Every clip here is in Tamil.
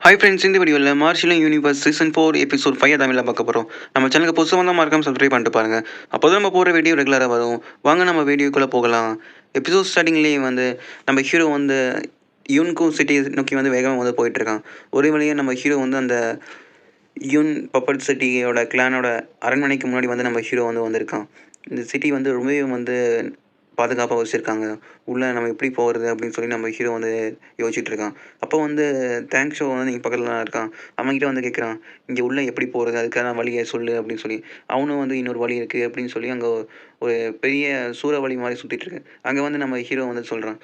ஹாய் ஃப்ரெண்ட்ஸ், இந்த வீடியோவில் மார்ஷியல் யூனிவர்ஸ் சீசன் 4 எபிசோட் 5 தமிழில் பார்க்க போகிறோம். நம்ம சேனலுக்கு புதுசாக வந்தால் மறக்காம சப்ஸ்கிரைப் பண்ணிட்டு பாருங்கள். அப்போ தான் நம்ம போகிற வீடியோ ரெகுலராக வரும். வாங்க நம்ம வீடியோக்குள்ளே போகலாம். எபிசோட் ஸ்டார்டிங்லேயே வந்து நம்ம ஹீரோ வந்து யூன்கோ சிட்டி நோக்கி வந்து வேகமாக வந்து போயிட்டுருக்கான். ஒரே வழியாக நம்ம ஹீரோ வந்து அந்த யூன் பப்பட் சிட்டியோட கிளானோட அரண்மனைக்கு முன்னாடி வந்து நம்ம ஹீரோ வந்து வந்திருக்கான். இந்த சிட்டி வந்து ரொம்பவே வந்து பாதுகாப்பாக வச்சுருக்காங்க. உள்ளே நம்ம எப்படி போகிறது அப்படின்னு சொல்லி நம்ம ஹீரோ வந்து யோசிச்சுட்டு இருக்கான். அப்போ வந்து தேங்க்ஸ் ஷோ வந்து இங்கே பக்கத்தில் தான் இருக்கான். அவன்கிட்ட வந்து கேட்குறான், இங்கே உள்ளே எப்படி போகிறது, அதுக்கான வழியை சொல்லு அப்படின்னு சொல்லி. அவனும் வந்து இன்னொரு வழி இருக்குது அப்படின்னு சொல்லி அங்கே ஒரு பெரிய சூறாவளி மாதிரி சுற்றிட்டு இருக்கு. அங்கே வந்து நம்ம ஹீரோ வந்து சொல்கிறான்,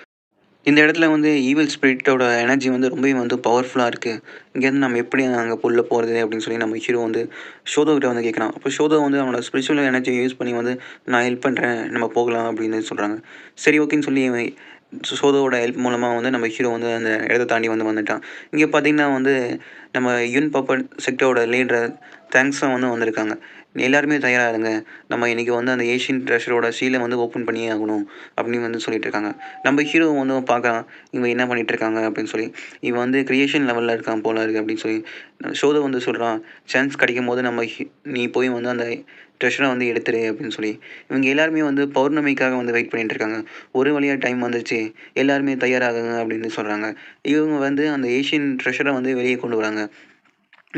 இந்த இடத்துல வந்து ஈவில் ஸ்பிரிட்டோட எனர்ஜி வந்து ரொம்பவே வந்து பவர்ஃபுல்லாக இருக்குது. இங்கேருந்து நம்ம எப்படி அங்கே உள்ள போகிறது அப்படின்னு சொல்லி நம்ம ஹீரோ வந்து ஷோதோ கிட்ட வந்து கேட்குறான். அப்போ ஷோதோ வந்து அவனோட ஸ்பிரிச்சுவல் எனர்ஜியை யூஸ் பண்ணி வந்து நான் ஹெல்ப் பண்ணுறேன், நம்ம போகலாம் அப்படின்னு சொல்கிறாங்க. சரி ஓகேன்னு சொல்லி ஷோதோவோட ஹெல்ப் மூலமாக வந்து நம்ம ஹீரோ வந்து அந்த இடத்த தாண்டி வந்து வந்துட்டான். இங்கே பார்த்தீங்கன்னா வந்து நம்ம யுன் பப்பட் செக்டரோட லீடர் தேங்க்ஸாக வந்து வந்திருக்காங்க. எல்லாருமே தயாராக இருங்க, நம்ம இன்றைக்கி வந்து அந்த ஏஷியன் ட்ரெஷரோட சீலை வந்து ஓப்பன் பண்ணியே ஆகணும் அப்படின்னு வந்து சொல்லிட்டு இருக்காங்க. நம்ம ஹீரோ வந்து பார்க்குறான், இவன் என்ன பண்ணிகிட்ருக்காங்க அப்படின்னு சொல்லி. இவன் வந்து கிரியேஷன் லெவலில் இருக்கான் போல இருக்குது அப்படின்னு சொல்லி ஷோதை வந்து சொல்கிறான். சான்ஸ் கிடைக்கும் போது நம்ம நீ போய் வந்து அந்த ட்ரெஷரை வந்து எடுத்துரு அப்படின்னு சொல்லி. இவங்க எல்லாருமே வந்து பௌர்ணமிக்காக வந்து வெயிட் பண்ணிட்டு இருக்காங்க. ஒரு வழியாக டைம் வந்துச்சு, எல்லாருமே தயாராகுங்க அப்படின்னு சொல்கிறாங்க. இவங்க வந்து அந்த ஏஷியன் ட்ரெஷரை வந்து வெளியே கொண்டு வராங்க.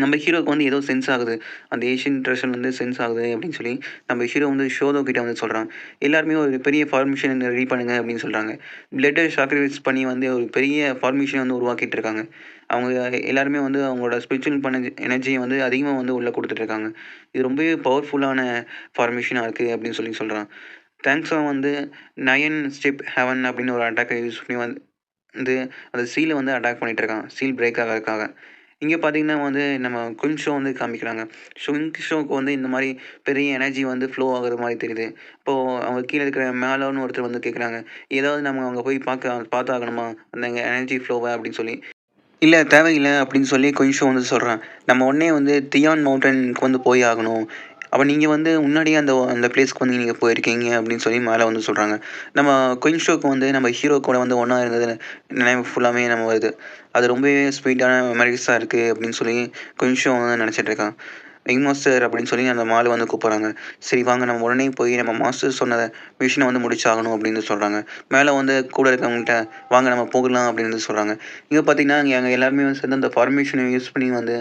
நம்ம ஹீரோவுக்கு வந்து ஏதோ சென்ஸ் ஆகுது, அந்த ஏஷியன் ட்ரெஷர் வந்து சென்ஸ் ஆகுது அப்படின்னு சொல்லி நம்ம ஹீரோ வந்து ஷோதோ கிட்ட வந்து சொல்கிறான். எல்லாருமே ஒரு பெரிய ஃபார்மேஷன் ரெடி பண்ணுங்க அப்படின்னு சொல்கிறாங்க. பிளட்டை சாக்ரிஃபைஸ் பண்ணி வந்து ஒரு பெரிய ஃபார்மேஷன் வந்து உருவாக்கிட்டு இருக்காங்க. அவங்க எல்லாருமே வந்து அவங்களோட ஸ்பிரிச்சுவல் எனர்ஜியை வந்து அதிகமாக வந்து உள்ளே கொடுத்துட்ருக்காங்க. இது ரொம்பவே பவர்ஃபுல்லான ஃபார்மேஷனாக இருக்குது அப்படின்னு சொல்லி சொல்கிறான். தேங்க்ஸாக வந்து 9 ஸ்டெப் ஹெவன் அப்படின்னு ஒரு அட்டாக்கை யூஸ் பண்ணி வந்து அந்த சீலை வந்து அட்டாக் பண்ணிகிட்ருக்கான், சீல் பிரேக் ஆகிறதுக்காக. இங்கே பார்த்தீங்கன்னா வந்து நம்ம குயின் ஷோ வந்து காமிக்கிறாங்க. குயின் ஷோவுக்கு வந்து இந்த மாதிரி பெரிய எனர்ஜி வந்து ஃப்ளோ ஆகுற மாதிரி தெரியுது. இப்போது அவங்க கீழே இருக்கிற மேலோன்னு ஒருத்தர் வந்து கேட்குறாங்க, ஏதாவது நம்ம அங்கே போய் பார்த்தாகணுமா அந்த எனர்ஜி ஃப்ளோவை அப்படின்னு சொல்லி. இல்லை தேவையில்லை அப்படின்னு சொல்லி குயின் ஷோ வந்து சொல்கிறான். நம்ம உடனே வந்து தியான் மவுண்டனுக்கு வந்து போய் ஆகணும். அப்போ நீங்கள் வந்து முன்னாடியே அந்த அந்த பிளேஸ்க்கு வந்து நீங்கள் போயிருக்கீங்க அப்படின்னு சொல்லி மேலே வந்து சொல்கிறாங்க. நம்ம குயின் ஷோக்கு வந்து நம்ம ஹீரோ கூட வந்து ஒன்றா இருந்தது நினைவு ஃபுல்லாமே நம்ம வருது. அது ரொம்பவே ஸ்வீட்டான மெமரிஸாக இருக்குது அப்படின்னு சொல்லி குயின் ஷோ வந்து நினச்சிட்டு இருக்கான். ரிங் மாஸ்டர் அப்படின்னு சொல்லி அந்த மாலை வந்து கூப்பிட்றாங்க. சரி வாங்க நம்ம உடனே போய் நம்ம மாஸ்டர் சொன்ன மிஷினை வந்து முடிச்சாகணும் அப்படின்னு சொல்கிறாங்க. மேலே வந்து கூட இருக்கவங்கள்ட்ட வாங்க நம்ம போகலாம் அப்படின்னு சொல்கிறாங்க. இங்கே பார்த்தீங்கன்னா அங்கே எல்லாருமே வந்து சேர்ந்து அந்த ஃபார்மேஷனை யூஸ் பண்ணி வந்து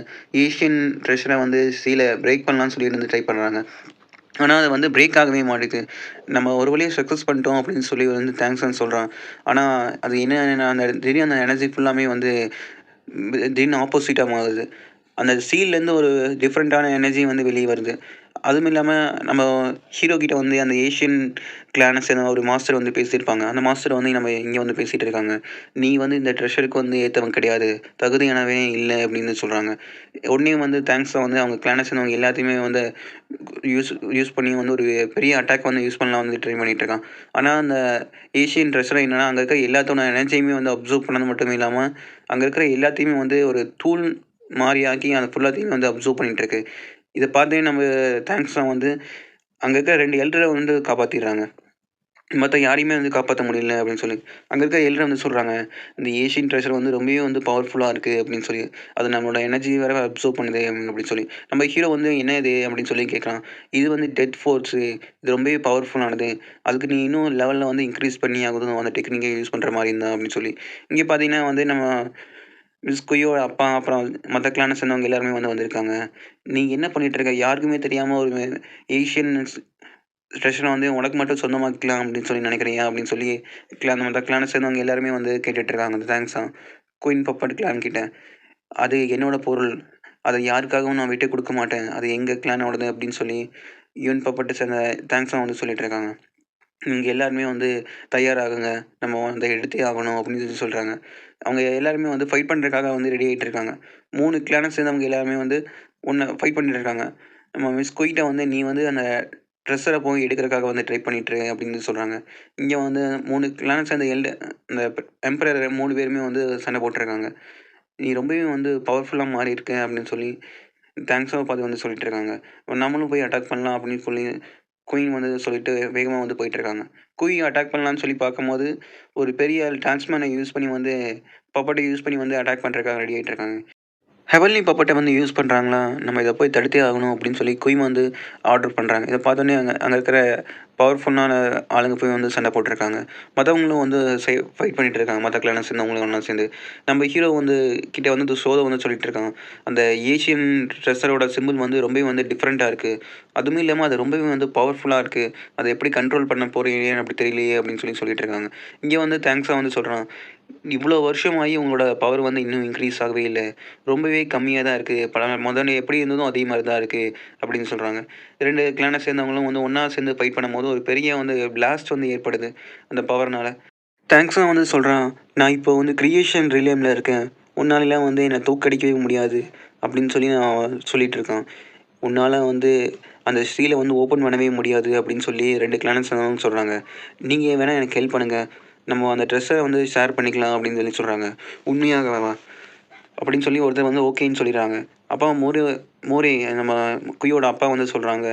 ஏஷியன் ட்ரெஷரை வந்து சீலை பிரேக் பண்ணலான்னு சொல்லி வந்து ட்ரை பண்ணுறாங்க. ஆனால் அது வந்து பிரேக் ஆகவே மாட்டேங்குது. நம்ம ஒரு வழியாக சக்ஸஸ் பண்ணிட்டோம் அப்படின்னு சொல்லி வந்து தேங்க்ஸ்ன்னு சொல்கிறான். ஆனால் அது என்ன அந்த திடீர்னு அந்த எனர்ஜி ஃபுல்லாமே வந்து திடீர்னு ஆப்போசிட்டாக மாறுது. அந்த சீல்லேருந்து ஒரு டிஃப்ரெண்ட்டான எனர்ஜி வந்து வெளியே வருது. அதுவும் இல்லாமல் நம்ம ஹீரோ கிட்ட வந்து அந்த ஏஷியன் கிளானை சேர்ந்த ஒரு மாஸ்டர் வந்து பேசியிருப்பாங்க. அந்த மாஸ்டர் வந்து நம்ம இங்கே வந்து பேசிகிட்டு இருக்காங்க. நீ வந்து இந்த ட்ரெஷருக்கு வந்து ஏற்றவன் கிடையாது, தகுதியானவே இல்லை அப்படின்னு சொல்கிறாங்க. உடனே வந்து தேங்க்ஸாக வந்து அவங்க கிளானை சேர்ந்தவங்க எல்லாத்தையுமே வந்து யூஸ் யூஸ் பண்ணி வந்து ஒரு பெரிய அட்டாக் வந்து யூஸ் பண்ணலாம் வந்து ட்ரை பண்ணிகிட்டு இருக்கான். ஆனால் அந்த ஏஷியன் ட்ரெஷர் என்னென்னா அங்கே இருக்க எல்லாத்தோட எனர்ஜியுமே வந்து அப்சர்வ் பண்ணது மட்டும் இல்லாமல் அங்கே இருக்கிற எல்லாத்தையுமே வந்து ஒரு தூள் மாறி ஆக்கி அந்த ஃபுல்லாத்தையும் வந்து அப்சர்வ் பண்ணிகிட்ருக்கு. இதை பார்த்தே நம்ம தேங்க்ஸ்லாம் வந்து அங்கே இருக்க 2 எல்டரை வந்து காப்பாற்றிடுறாங்க. மற்ற யாரையுமே வந்து காப்பாற்ற முடியல அப்படின்னு சொல்லி. அங்கே இருக்க எல்டர் வந்து சொல்கிறாங்க, இந்த ஏஷியன் ட்ரெஷர் வந்து ரொம்பவே வந்து பவர்ஃபுல்லாக இருக்குது அப்படின்னு சொல்லி. அது நம்மளோட எனர்ஜி வேறு அப்சர்வ் பண்ணுது அப்படின்னு சொல்லி. நம்ம ஹீரோ வந்து என்ன இது அப்படின்னு சொல்லி கேட்குறான். இது வந்து டெத் ஃபோர்ஸு, இது ரொம்பவே பவர்ஃபுல்லானது. அதுக்கு நீ இன்னும் லெவலில் வந்து இன்க்ரீஸ் பண்ணி ஆகணும் அந்த டெக்னிக்கை யூஸ் பண்ணுற மாதிரி இருந்தா அப்படின்னு சொல்லி. இங்கே பார்த்தீங்கன்னா வந்து நம்ம மிஸ் குய்யோட அப்பா, அப்புறம் மத்த கிளான சேர்ந்தவங்க எல்லாருமே வந்து வந்திருக்காங்க. "நீ என்ன பண்ணிட்டு இருக்க? யாருக்குமே தெரியாம ஒரு ஏஷியன் ட்ரெஷர வந்து உனக்கு மட்டும் சொந்தமாக்கிக்கலாம் அப்படின்னு சொல்லி நினைக்கிறியா?" அப்படின்னு சொல்லி மத்த கிளான சேர்ந்தவங்க எல்லாருமே வந்து கேட்டுட்டு இருக்காங்க. அந்த தேங்க்ஸா குயின் பப்பட் கிளான் கிட்ட. "அது என்னோட பொருள். அத யாருக்காகவும் நான் விட்டுக் குடுக்க மாட்டேன். அது எங்க கிளானோடது" அப்படின்னு சொல்லி யூன் பப்பட்ட சேர்ந்த தேங்க்ஸா வந்து சொல்லிட்டு இருக்காங்க. இங்க எல்லாருமே வந்து தயாராகுங்க, நம்ம வந்து எடுத்தே ஆகணும் அப்படின்னு சொல்லி சொல்கிறாங்க. அவங்க எல்லாருமே வந்து ஃபைட் பண்ணுறதுக்காக வந்து ரெடி ஆகிட்டு இருக்காங்க. 3 கிளான சேர்ந்தவங்க எல்லாருமே வந்து ஃபைட் பண்ணிட்டு இருக்காங்க. நம்ம மிஸ் குயிட்ட வந்து நீ வந்து அந்த ட்ரெஸ்ஸரை போய் எடுக்கிறதுக்காக வந்து ட்ரை பண்ணிட்டுரு அப்படின்னு சொல்கிறாங்க. இங்கே வந்து 3 கிளான சேர்ந்த அந்த எம்பரர் 3 பேருமே வந்து சண்டை போட்டுருக்காங்க. நீ ரொம்பவே வந்து பவர்ஃபுல்லா மாறியிருக்க அப்படின்னு சொல்லி தேங்க்ஸாவ பார்த்து வந்து சொல்லிட்டு இருக்காங்க. நம்மளும் போய் அட்டாக் பண்ணலாம் அப்படின்னு சொல்லி குயின் வந்து சொல்லிட்டு வேகமா வந்து போயிட்டுருக்காங்க. குயின் அட்டாக் பண்ணலான்னு சொல்லி பார்க்கும்போது, ஒரு பெரிய டான்ஸ்மேன யூஸ் பண்ணி வந்து பப்பட்ட யூஸ் பண்ணி வந்து அட்டாக் பண்ணுறதுக்காக ரெடி ஆயிட்டுருக்காங்க. ஹெவன்லி பப்பட்டை வந்து யூஸ் பண்ணுறாங்களா, நம்ம இதை போய் தடுத்தே ஆகணும் அப்படின்னு சொல்லி குயின் வந்து ஆர்டர் பண்ணுறாங்க. இதை பார்த்தோன்னே அங்கே இருக்கிற பவர்ஃபுல்லான ஆளுங்க போய் வந்து சண்டை போட்டிருக்காங்க. மற்றவங்களும் வந்து ஃபைட் பண்ணிட்டு இருக்காங்க. மற்ற கிளானை சேர்ந்தவங்களும் ஒன்றா சேர்ந்து நம்ம ஹீரோ வந்து கிட்ட வந்து இந்த சோதை வந்து சொல்லிட்டு இருக்காங்க. அந்த ஏஷியன் ட்ரெஸ்ஸரோட சிம்பிள் வந்து ரொம்பவே வந்து டிஃப்ரெண்ட்டாக இருக்குது. அதுவும் இல்லாமல் அது ரொம்பவே வந்து பவர்ஃபுல்லாக இருக்குது. அதை எப்படி கண்ட்ரோல் பண்ண போகிறீங்க அப்படி தெரியலையே அப்படின்னு சொல்லிட்டு இருக்காங்க. இங்கே வந்து தேங்க்ஸாக வந்து சொல்கிறான், இவ்வளோ வருஷமாகி உங்களோட பவர் வந்து இன்னும் இன்க்ரீஸ் ஆகவே இல்லை, ரொம்பவே கம்மியாக தான் இருக்குது. முதல்ல எப்படி இருந்ததோ அதே மாதிரி தான் இருக்குது அப்படின்னு சொல்கிறாங்க. 2 கிளானை சேர்ந்தவங்களும் வந்து ஒன்றா சேர்ந்து ஃபைட் பண்ணும்போது ஒரு பெரிய வந்து பிளாஸ்ட் வந்து ஏற்படுது அந்த பவர்னால். தேங்க்ஸும் வந்து சொல்கிறான், நான் இப்போ வந்து கிரியேஷன் ரிலேமில் இருக்கேன், உன்னாலலாம் வந்து என்னை தூக்கடிக்கவே முடியாது அப்படின்னு சொல்லி நான் சொல்லிகிட்டு இருக்கான். உன்னால் வந்து அந்த ஸ்டீலை வந்து ஓப்பன் பண்ணவே முடியாது அப்படின்னு சொல்லி 2 கிளானட்ஸ் சொல்கிறாங்க. நீங்கள் வேணால் எனக்கு ஹெல்ப் பண்ணுங்கள், நம்ம அந்த ட்ரெஸ்ஸை வந்து ஷேர் பண்ணிக்கலாம் அப்படின்னு சொல்கிறாங்க. உண்மையாகவா அப்படின்னு சொல்லி ஒருத்தர் வந்து ஓகேன்னு சொல்லிடுறாங்க. அப்பா மோரி நம்ம குயியோட அப்பா வந்து சொல்கிறாங்க,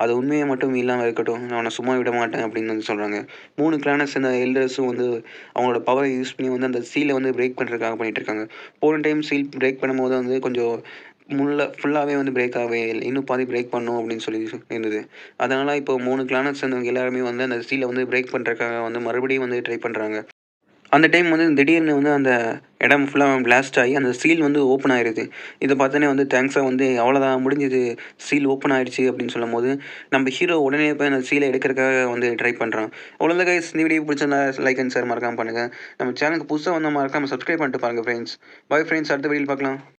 அது உண்மையை மட்டும் இல்லாமல் இருக்கட்டும், நான் அவனை சும்மா விட மாட்டேன் அப்படின்னு வந்து சொல்கிறாங்க. 3 கிளானட்ஸ் இந்த எல்டர்ஸும் வந்து அவங்களோட பவரை யூஸ் பண்ணி வந்து அந்த சீலை வந்து பிரேக் பண்ணுறதுக்காக பண்ணிகிட்ருக்காங்க. போன டைம் சீல் பிரேக் பண்ணும்போது வந்து கொஞ்சம் ஃபுல்லாகவே வந்து பிரேக் ஆகவே இல்லை, இன்னும் பாதி பிரேக் பண்ணணும் அப்படின்னு சொல்லி இருந்தது. அதனால் இப்போ 3 கிளானட்ஸ் சேர்ந்தவங்க எல்லாருமே வந்து அந்த சீலை வந்து பிரேக் பண்ணுறதுக்காக வந்து மறுபடியும் வந்து ட்ரை பண்ணுறாங்க. அந்த டைம் வந்து திடீர்னு வந்து அந்த இடம் ஃபுல்லாக பிளாஸ்ட் ஆகி அந்த சீல் வந்து ஓப்பன் ஆயிருது. இதை பார்த்தோன்னே வந்து தேங்க்ஸாக வந்து அவ்வளோதான் முடிஞ்சுது, சீல் ஓப்பன் ஆயிடுச்சு அப்படின்னு சொல்லும்போது, நம்ம ஹீரோ உடனே போய் அந்த சீலை எடுக்கிறதுக்காக வந்து ட்ரை பண்ணுறான். அவ்வளோதான் கைஸ், இந்த வீடியோ பிடிச்சிருந்தா லைக் அண்ட் ஷேர் மறக்காம பண்ணுங்கள். நம்ம சேனலுக்கு புதுசாக வந்தால் மறக்காம சப்ஸ்கிரைப் பண்ணிட்டு பாருங்கள் ஃப்ரெண்ட்ஸ். பாய் ஃப்ரெண்ட்ஸ், அடுத்த வீடியோவில் பார்க்கலாம்.